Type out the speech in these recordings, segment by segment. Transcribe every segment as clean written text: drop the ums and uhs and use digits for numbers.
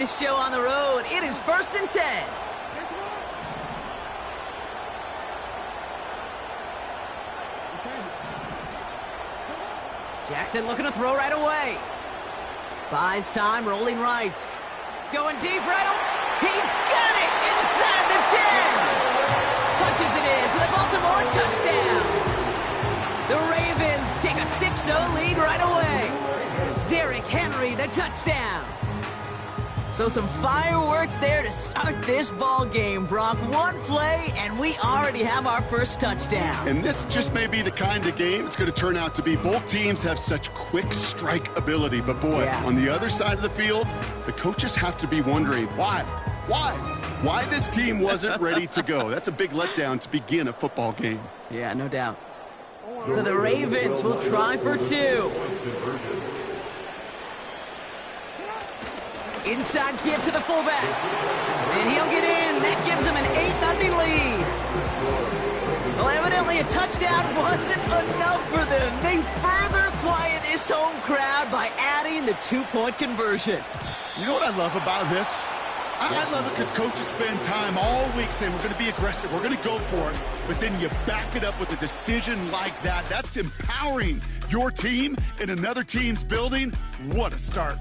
This show on the road, it is 1st and 10. Jackson looking to throw right away. Buys time, rolling right. Going deep, right. He's got it inside the 10. Punches it in for the Baltimore touchdown. The Ravens take a 6-0 lead right away. Derrick Henry, the touchdown. So some fireworks there to start this ball game, Brock. One play, and we already have our first touchdown. And this just may be the kind of game it's going to turn out to be. Both teams have such quick strike ability. But, boy, on the other side of the field, the coaches have to be wondering, why this team wasn't ready to go. That's a big letdown to begin a football game. Yeah, no doubt. So the Ravens will try for 2. Inside give to the fullback. And he'll get in. That gives him an 8-0 lead. Well, evidently a touchdown wasn't enough for them. They further quiet this home crowd by adding the 2-point conversion. You know what I love about this? I love it because coaches spend time all week saying we're going to be aggressive, we're going to go for it, but then you back it up with a decision like that. That's empowering your team in another team's building. What a start.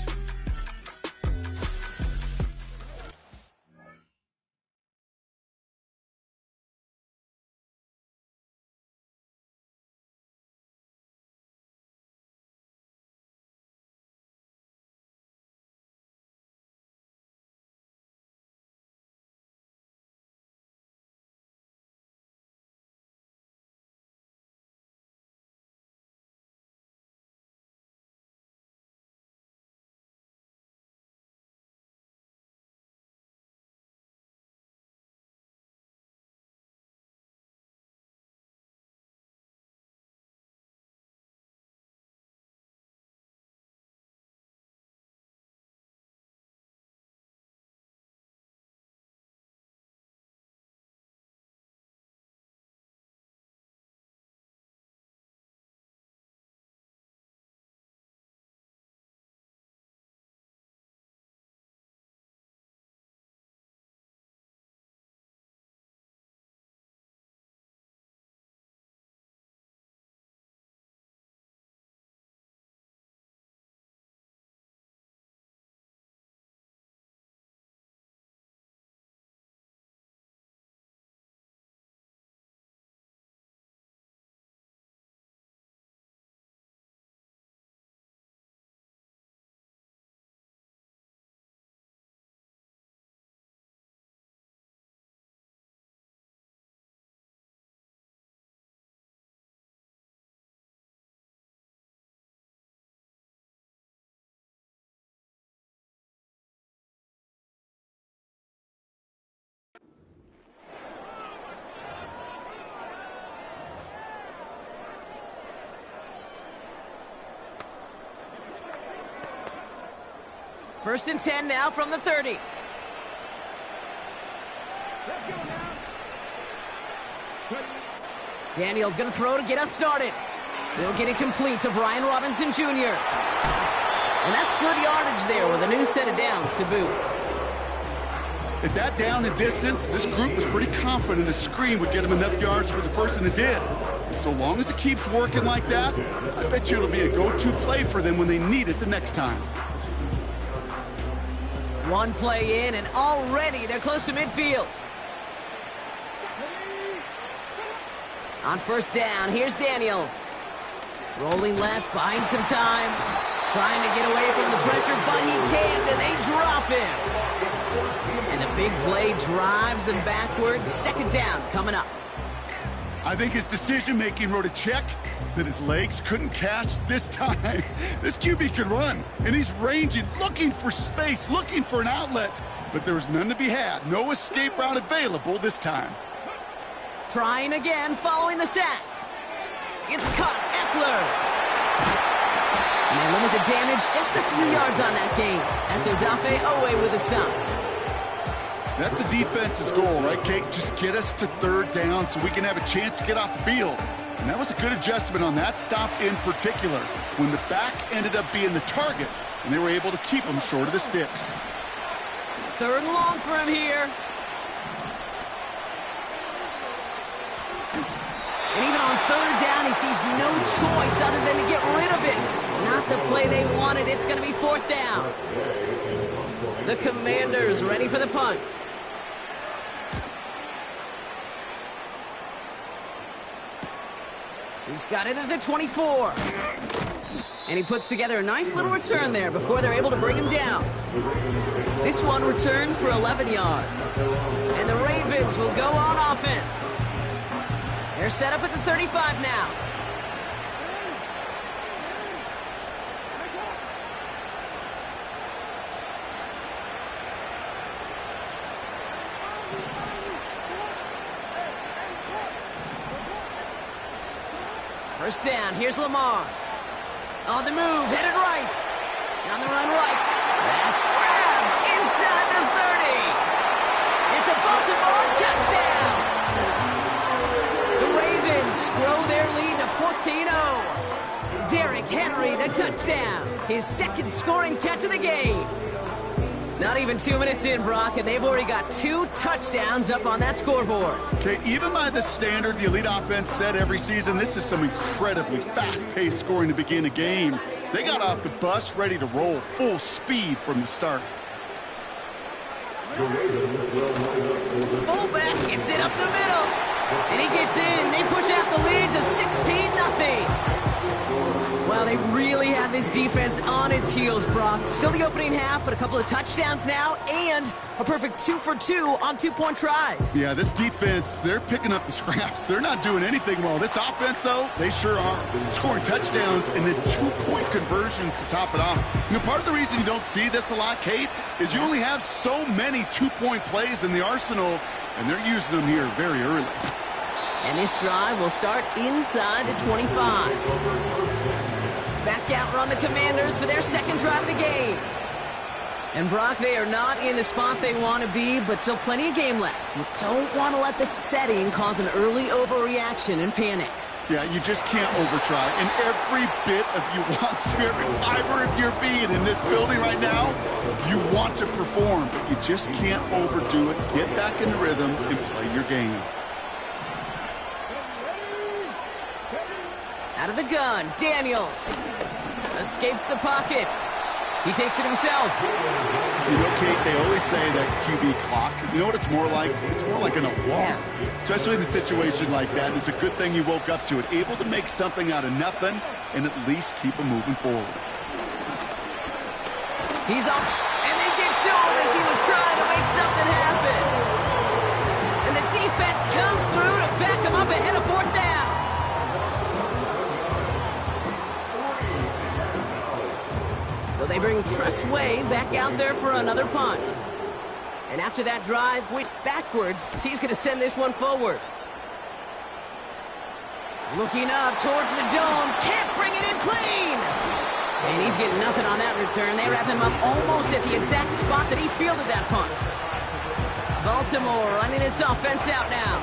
First and 10 now from the 30. Daniel's going to throw to get us started. They'll get it complete to Brian Robinson Jr. And that's good yardage there with a new set of downs to boot. At that down and distance, this group was pretty confident the screen would get them enough yards for the first, and it did. And so long as it keeps working like that, I bet you it'll be a go-to play for them when they need it the next time. One play in, and already they're close to midfield. On first down, here's Daniels. Rolling left, buying some time. Trying to get away from the pressure, but he can't, and they drop him. And the big play drives them backwards. Second down coming up. I think his decision-making wrote a check that his legs couldn't catch this time. This QB can run, and he's ranging, looking for space, looking for an outlet. But there was none to be had. No escape route available this time. Trying again, following the sack. It's caught, Eckler. And they limit the damage, just a few yards on that game. That's Odafe away with a stop. That's a defense's goal, right, Kate? Just get us to third down so we can have a chance to get off the field. And that was a good adjustment on that stop in particular, when the back ended up being the target, and they were able to keep him short of the sticks. 3rd and long for him here. And even on 3rd down, he sees no choice other than to get rid of it. Not the play they wanted. It's going to be 4th down. The Commanders ready for the punt. He's got it at the 24. And he puts together a nice little return there before they're able to bring him down. This one returned for 11 yards. And the Ravens will go on offense. They're set up at the 35 now. First down, here's Lamar. On the move, headed right. On the run right. That's grabbed inside the 30. It's a Baltimore touchdown. The Ravens grow their lead to 14-0. Derrick Henry, the touchdown. His 2nd scoring catch of the game. Not even 2 minutes in, Brock, and they've already got 2 touchdowns up on that scoreboard. Okay, even by the standard the elite offense set every season, this is some incredibly fast-paced scoring to begin a game. They got off the bus ready to roll full speed from the start. Fullback gets it up the middle, and he gets in. They push out the lead to 16-0. Well, they really have this defense on its heels, Brock. Still the opening half, but a couple of touchdowns now, and a perfect 2 for 2 on 2-point tries. Yeah, this defense, they're picking up the scraps. They're not doing anything well. This offense, though, they sure are. Scoring touchdowns and then 2-point conversions to top it off. You know, part of the reason you don't see this a lot, Kate, is you only have so many 2-point plays in the arsenal, and they're using them here very early. And this drive will start inside the 25. Back out run the Commanders for their 2nd drive of the game. And Brock, they are not in the spot they want to be, but still plenty of game left. You don't want to let the setting cause an early overreaction and panic. Yeah, you just can't overtry. And every bit of you wants to, every fiber of your being in this building right now, you want to perform, but you just can't overdo it. Get back in the rhythm and play your game. Out of the gun, Daniels escapes the pocket. He takes it himself. You know, Kate, they always say that QB clock, you know what it's more like? It's more like an alarm, especially in a situation like that. It's a good thing you woke up to it, able to make something out of nothing and at least keep them moving forward. He's off, and they get to him as he was trying to make something happen. And the defense comes through to back him up ahead of 4th down. So they bring Tressway back out there for another punt. And after that drive went backwards, he's going to send this one forward. Looking up towards the dome, can't bring it in clean. And he's getting nothing on that return. They wrap him up almost at the exact spot that he fielded that punt. Baltimore running its offense out now.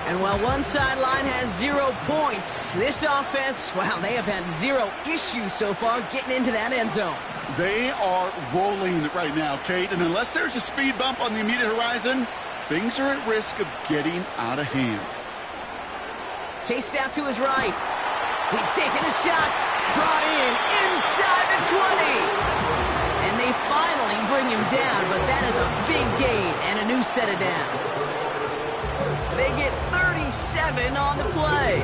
And while one sideline has 0 points, this offense, wow, they have had 0 issues so far getting into that end zone. They are rolling right now, Kate, and unless there's a speed bump on the immediate horizon, things are at risk of getting out of hand. Chased out to his right. He's taking a shot. Brought in inside the 20. And they finally bring him down, but that is a big gain and a new set of downs. They get 37 on the play.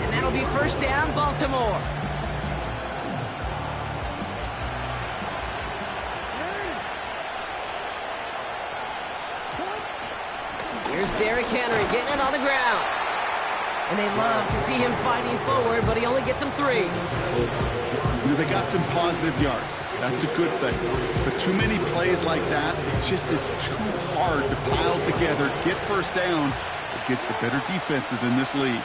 And that'll be 1st down, Baltimore. Here's Derrick Henry getting it on the ground. And they love to see him fighting forward, but he only gets him 3. You know, they got some positive yards. That's a good thing. But too many plays like that, it just is too hard to pile together, get 1st downs against the better defenses in this league.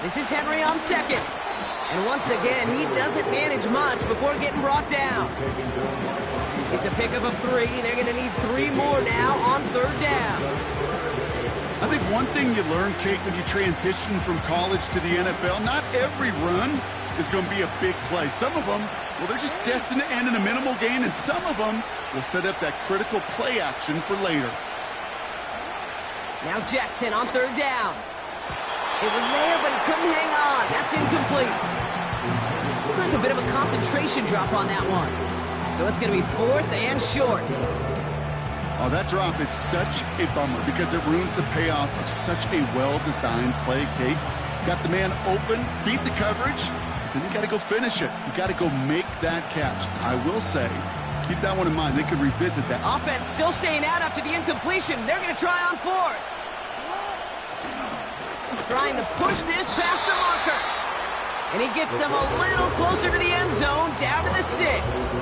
This is Henry on 2nd. And once again, he doesn't manage much before getting brought down. It's a pickup of 3. They're going to need 3 more now on 3rd down. I think one thing you learn, Kate, when you transition from college to the NFL, not every run is going to be a big play. Some of them, well, they're just destined to end in a minimal gain, and some of them will set up that critical play action for later. Now Jackson on third down. It was there, but he couldn't hang on. That's incomplete. Looked like a bit of a concentration drop on that one. So it's going to be 4th and short. Oh, that drop is such a bummer because it ruins the payoff of such a well-designed play, Kate. Got the man open, beat the coverage, then you got to go finish it. You got to go make that catch. I will say, keep that one in mind. They could revisit that. Offense still staying out after the incompletion. They're going to try on 4th. Trying to push this past the marker. And he gets them a little closer to the end zone, down to the 6.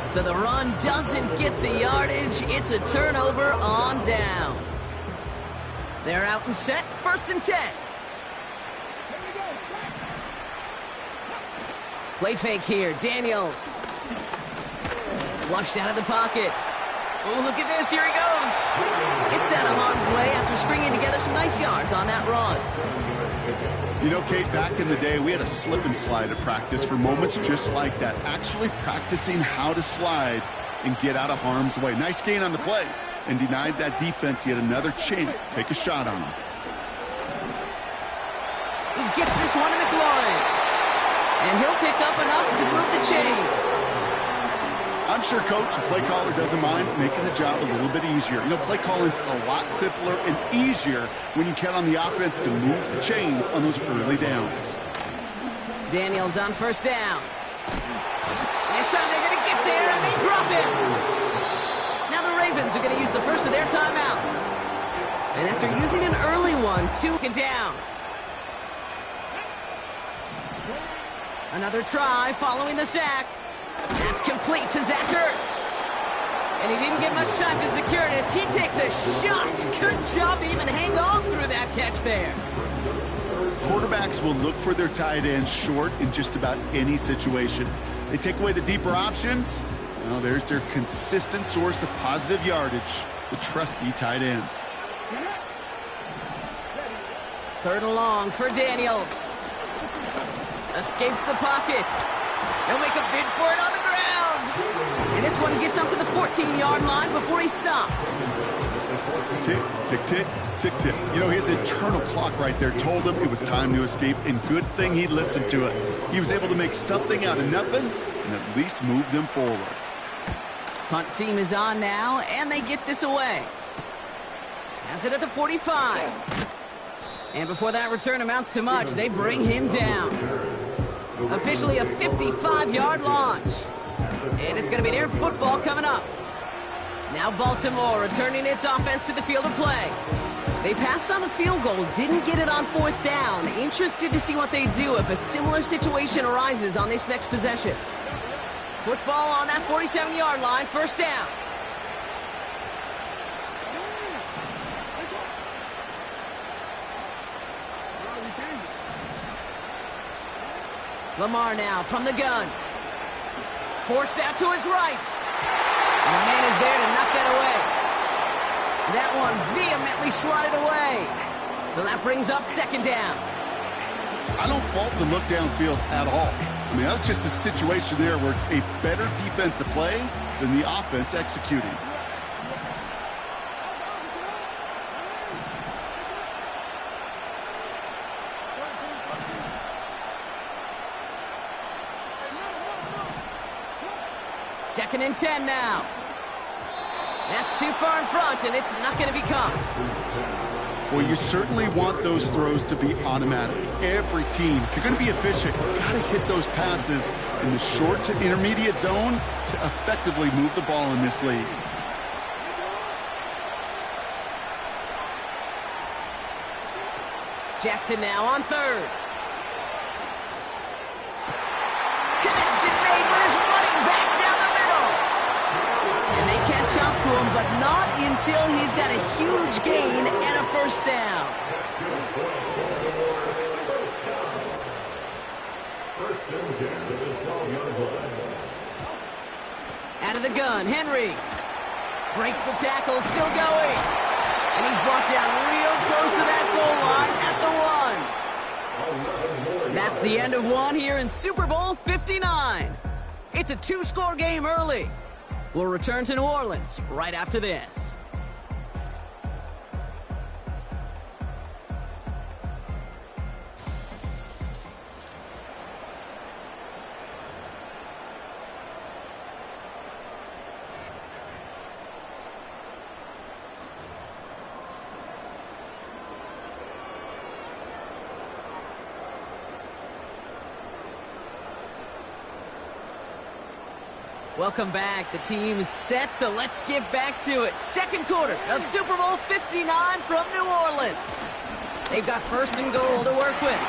So the run doesn't get the yardage. It's a turnover on downs. They're out and set, 1st and 10. Play fake here, Daniels. Flushed out of the pocket. Oh, look at this, here he goes. It's out of harm's way after stringing together some nice yards on that run. You know, Kate, back in the day, we had a slip and slide at practice for moments just like that. Actually practicing how to slide and get out of harm's way. Nice gain on the play and denied that defense yet another chance to take a shot on him. He gets this one to McLaurin. And he'll pick up enough to move the chains. I'm sure Coach, the play caller, doesn't mind making the job a little bit easier. You know, play calling's a lot simpler and easier when you count on the offense to move the chains on those early downs. Daniels on 1st down. This time they're going to get there, and they drop him. Now the Ravens are going to use the first of their timeouts. And after using an early one, 2 down. Another try following the sack. That's complete to Zach Ertz. And he didn't get much time to secure it as he takes a shot. Good job to even hang on through that catch there. Quarterbacks will look for their tight end short in just about any situation. They take away the deeper options. Well, there's their consistent source of positive yardage, the trusty tight end. 3rd and long for Daniels. Escapes the pocket. He'll make a bid for it on the ground. And this one gets up to the 14-yard line before he's stopped. Tick, tick, tick, tick, tick. You know, his internal clock right there told him it was time to escape, and good thing he listened to it. He was able to make something out of nothing and at least move them forward. Punt team is on now, and they get this away. Has it at the 45. And before that return amounts to much, they bring him down. Officially a 55-yard launch. And it's going to be their football coming up. Now Baltimore returning its offense to the field of play. They passed on the field goal, didn't get it on 4th down. Interested to see what they do if a similar situation arises on this next possession. Football on that 47-yard line, 1st down. Lamar now from the gun. Forced out to his right. And the man is there to knock that away. That one vehemently swatted away. So that brings up 2nd down. I don't fault the look downfield at all. I mean, that's just a situation there where it's a better defensive play than the offense executing. Second and 10 now. That's too far in front, and it's not going to be caught. Well, you certainly want those throws to be automatic. Every team, if you're going to be efficient, you've got to hit those passes in the short to intermediate zone to effectively move the ball in this league. Jackson now on 3rd. Connection made with his running back down the middle. And they catch up to him, but not until he's got a huge gain and a 1st down. Out of the gun, Henry breaks the tackle, still going. And he's brought down close to that goal line at the 1. That's the end of one here in Super Bowl 59. It's a 2-score game early. We'll return to New Orleans right after this. Welcome back. The team is set, so let's get back to it. Second quarter of Super Bowl 59 from New Orleans. They've got first and goal to work with.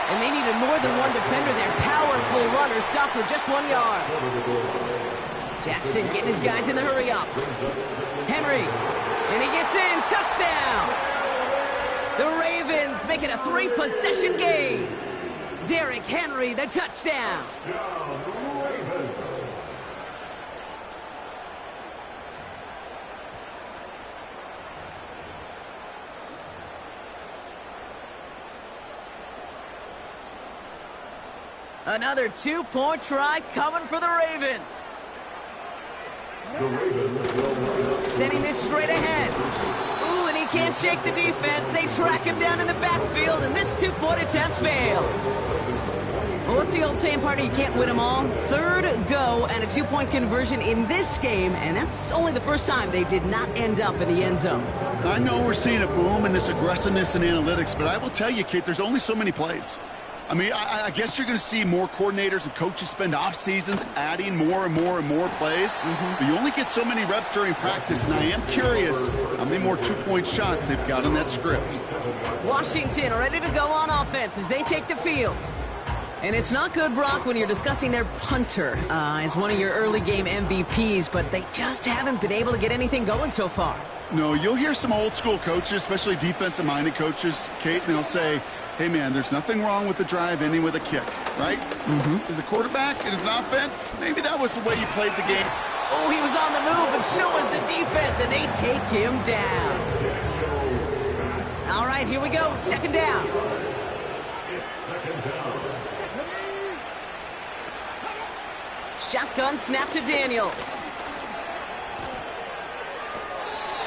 And they needed more than one defender. Their powerful runner stopped for just 1 yard. Jackson getting his guys in the hurry up. Henry, and he gets in. Touchdown! The Ravens make it a 3-possession game. Derrick Henry, the touchdown. Another 2-point try coming for the Ravens. Sending this straight ahead. Ooh, and he can't shake the defense. They track him down in the backfield, and this 2-point attempt fails. Well, what's the old saying, partner? You can't win them all. Third go and a 2-point conversion in this game, and that's only the first time they did not end up in the end zone. I know we're seeing a boom in this aggressiveness in analytics, but I will tell you, Kate, there's only so many plays. I mean, I guess you're going to see more coordinators and coaches spend off seasons adding more and more and more plays. But you only get so many reps during practice, and I am curious how many more 2-point shots they've got on that script. Washington ready to go on offense as they take the field. And it's not good, Brock, when you're discussing their punter as one of your early game MVPs, but they just haven't been able to get anything going so far. No, you'll hear some old school coaches, especially defensive-minded coaches, Kate, and they'll say, hey, man, there's nothing wrong with the drive ending with a kick, right? As a quarterback and as an offense, maybe that was the way you played the game. Oh, he was on the move, and so was the defense, and they take him down. All right, here we go. Second down. Shotgun snap to Daniels.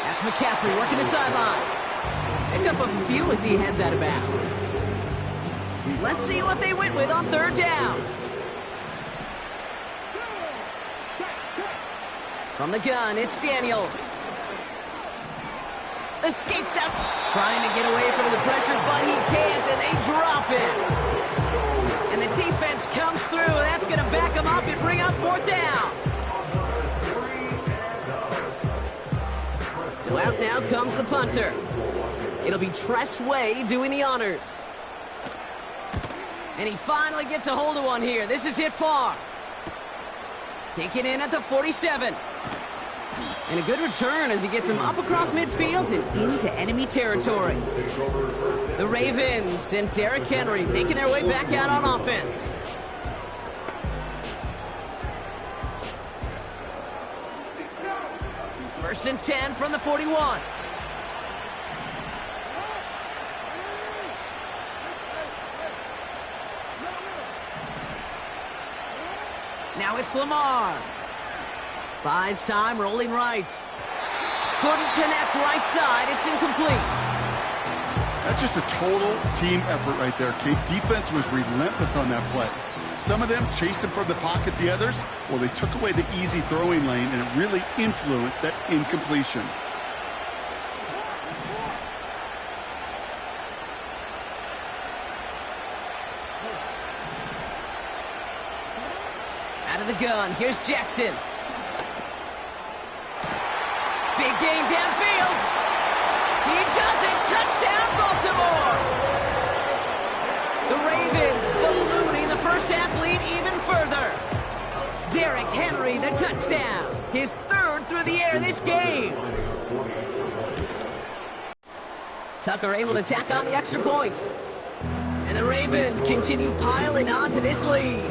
That's McCaffrey working the sideline. Pick up a few as he heads out of bounds. Let's see what they went with on third down. From the gun, it's Daniels. Escapes out, trying to get away from the pressure, but he can't, and they drop him. And the defense comes through, and that's going to back him up and bring up fourth down. So out now comes the punter. It'll be Tress Way doing the honors. And he finally gets a hold of one here. This is hit far. Taken in at the 47. And a good return as he gets him up across midfield and into enemy territory. The Ravens and Derrick Henry making their way back out on offense. First and 10 from the 41. Now it's Lamar. Buys time, rolling right. Couldn't connect right side. It's incomplete. That's just a total team effort right there, Kate. Defense was relentless on that play. Some of them chased him from the pocket. The others, well, they took away the easy throwing lane, and it really influenced that incompletion. Out of the gun, here's Jackson. Big gain downfield. He does it. Touchdown, Baltimore. The Ravens ballooning the first half lead even further. Derrick Henry, the touchdown. His third through the air this game. Tucker able to tack on the extra point. And the Ravens continue piling on to this lead.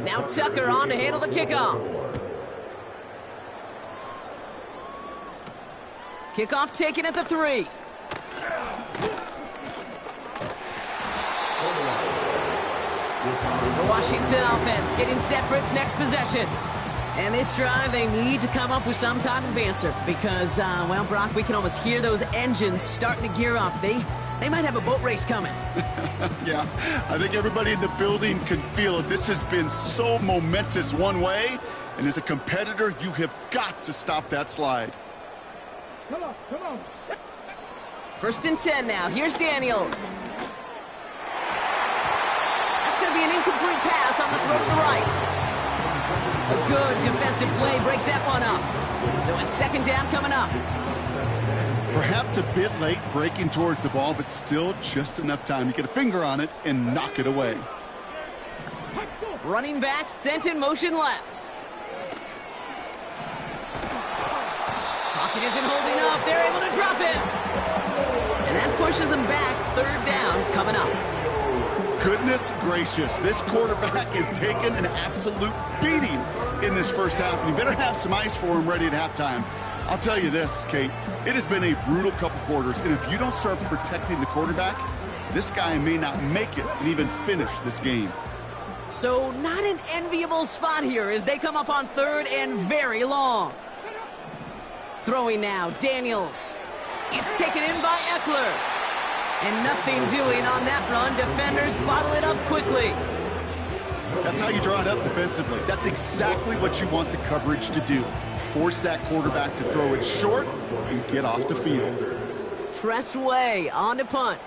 Now Tucker on to handle the kickoff. Kickoff taken at the 3. The Washington offense getting set for its next possession. And this drive, they need to come up with some type of answer because, well, Brock, we can almost hear those engines starting to gear up. They might have a boat race coming. Yeah, I think everybody in the building can feel it. This has been so momentous one way, and as a competitor, you have got to stop that slide. Come on. 1st and 10 now. Here's Daniels. That's going to be an incomplete pass on the throw to the right. A good defensive play breaks that one up. So it's 2nd down coming up. Perhaps a bit late breaking towards the ball, but still just enough time to get a finger on it and knock it away. Running back sent in motion left. Pocket isn't holding up. They're able to drop him. And that pushes them back. 3rd down coming up. Goodness gracious, this quarterback is taking an absolute beating in this first half, and you better have some ice for him ready at halftime. I'll tell you this, Kate, it has been a brutal couple quarters, and if you don't start protecting the quarterback, this guy may not make it and even finish this game. So not an enviable spot here as they come up on 3rd and very long. Throwing now, Daniels. It's taken in by Eckler. And nothing doing on that run. Defenders bottle it up quickly. That's how you draw it up defensively. That's exactly what you want the coverage to do. Force that quarterback to throw it short and get off the field. Press way on to punt.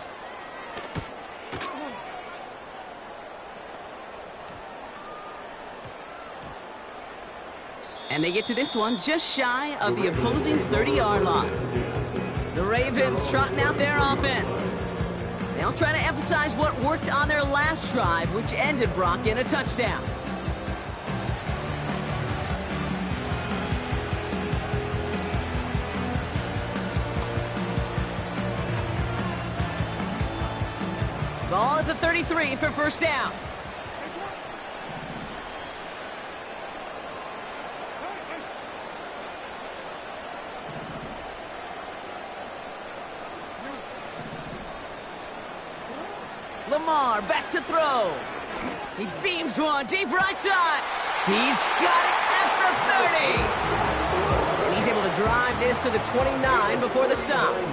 And they get to this one just shy of the opposing 30-yard line. The Ravens trotting out their offense. They'll try to emphasize what worked on their last drive, which ended, Brock, in a touchdown. Ball at the 33 for 1st down. Lamar back to throw. He beams one deep right side. He's got it at the 30. And he's able to drive this to the 29 before the stop. And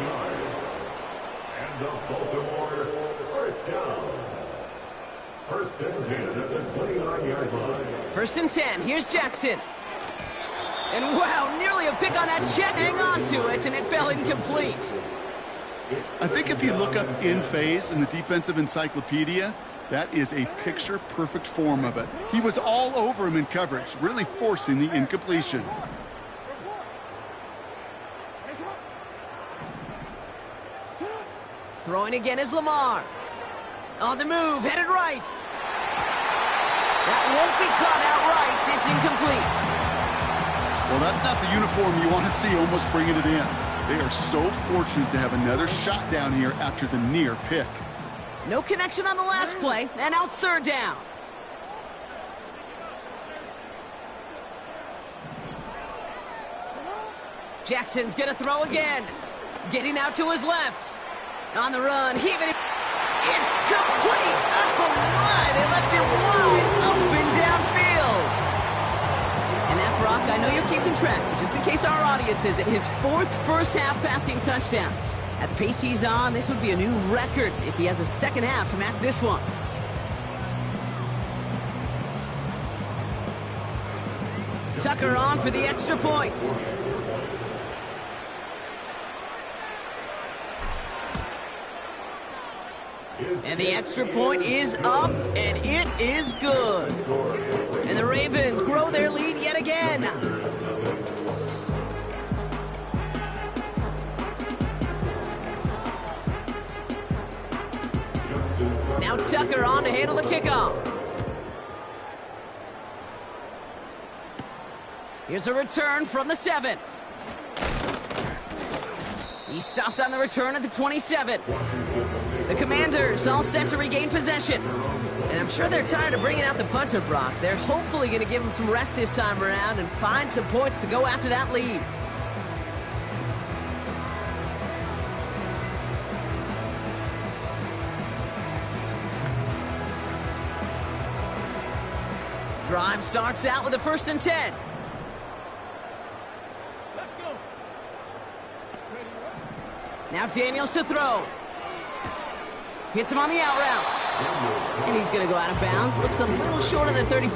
the Baltimore 1st down. 1st and 10 at the 29-yard line. 1st and 10. Here's Jackson. And wow, nearly a pick on that check. Hang on to it, and it fell incomplete. I think if you look up in phase in the defensive encyclopedia, that is a picture-perfect form of it. He was all over him in coverage, really forcing the incompletion. Throwing again is Lamar. On the move, headed right. That won't be caught outright. It's incomplete. Well, that's not the uniform you want to see almost bringing it in. They are so fortunate to have another shot down here after the near pick. No connection on the last play, and now it's 3rd down. Jackson's gonna throw again. Getting out to his left. On the run, heaving it. It's complete! Oh my, they left it wide open downfield. And that, Brock, I know you're keeping track, but just in case our audience isn't, his 4th first-half passing touchdown. At the pace he's on, this would be a new record if he has a second half to match this one. Tucker on for the extra point. And the extra point is up, and it is good. And the Ravens grow their lead yet again. Now Tucker on to handle the kickoff. Here's a return from the 7. He stopped on the return at the 27. The Commanders all set to regain possession. And I'm sure they're tired of bringing out the punter, Brock. They're hopefully going to give him some rest this time around and find some points to go after that lead. Drive starts out with a 1st and 10. Now Daniels to throw. Hits him on the out route. And he's going to go out of bounds. Looks a little short of the 35.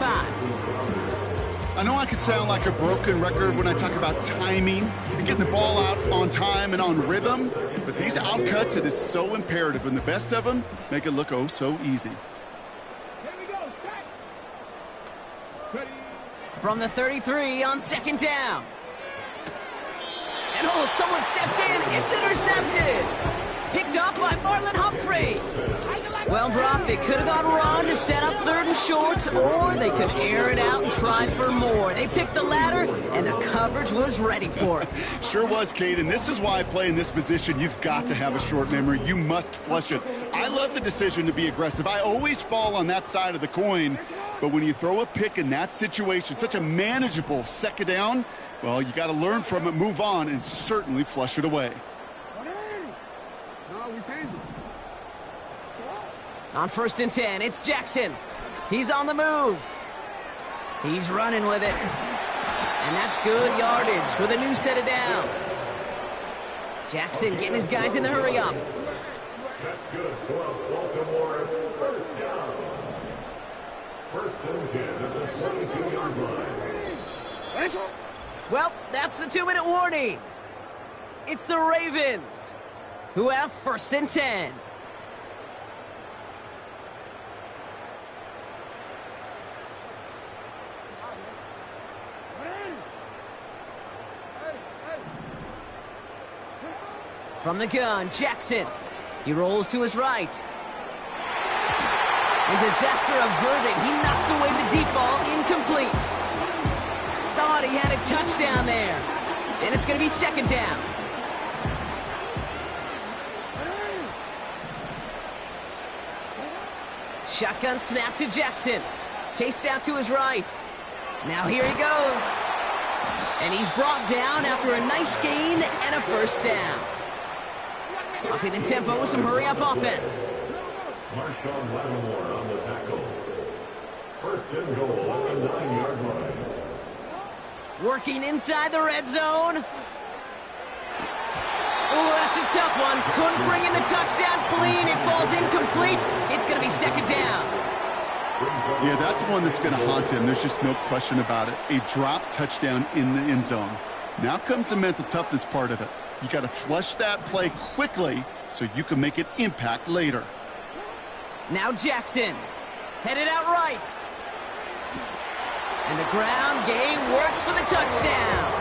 I know I could sound like a broken record when I talk about timing and getting the ball out on time and on rhythm, but these outcuts, it is so imperative, and the best of them make it look oh so easy. From the 33 on 2nd down. And oh, someone stepped in. It's intercepted. Picked off by Marlon Humphrey. Well, Brock, they could have gone wrong to set up 3rd and short, or they could air it out and try for more. They picked the latter, and the coverage was ready for it. Sure was, Kate, and this is why I play in this position. You've got to have a short memory. You must flush it. I love the decision to be aggressive. I always fall on that side of the coin, but when you throw a pick in that situation, such a manageable 2nd down, well, you got to learn from it, move on, and certainly flush it away. On 1st and 10, it's Jackson. He's on the move. He's running with it. And that's good yardage with a new set of downs. Jackson getting his guys in the hurry up. That's good for Baltimore. 1st down. 1st and 10 at the 22-yard line. Well, that's the 2-minute warning. It's the Ravens who have 1st and 10. From the gun, Jackson. He rolls to his right. And disaster averted. He knocks away the deep ball, incomplete. Thought he had a touchdown there. And it's going to be 2nd down. Shotgun snap to Jackson. Chased out to his right. Now here he goes. And he's brought down after a nice gain and a 1st down. Upping the tempo with some hurry-up offense. Marshawn Lattimore on the tackle. 1st and goal at the 9-yard line. Working inside the red zone. Oh, that's a tough one. Couldn't bring in the touchdown clean. It falls incomplete. It's going to be 2nd down. Yeah, that's one that's going to haunt him. There's just no question about it. A drop touchdown in the end zone. Now comes the mental toughness part of it. You got to flush that play quickly so you can make an impact later. Now Jackson, headed out right. And the ground game works for the touchdown.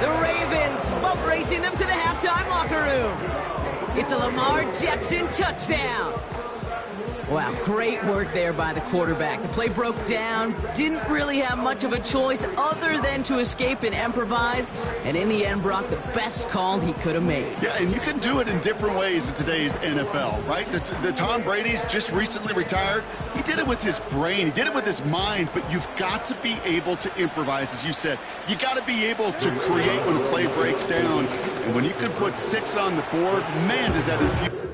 The Ravens boat racing them to the halftime locker room. It's a Lamar Jackson touchdown. Wow, great work there by the quarterback. The play broke down, didn't really have much of a choice other than to escape and improvise, and in the end, Brock, the best call he could have made. Yeah, and you can do it in different ways in today's NFL, right? The Tom Brady's just recently retired. He did it with his brain. He did it with his mind, but you've got to be able to improvise, as you said. You got to be able to create when a play breaks down, and when you can put 6 on the board, man, does that infuse.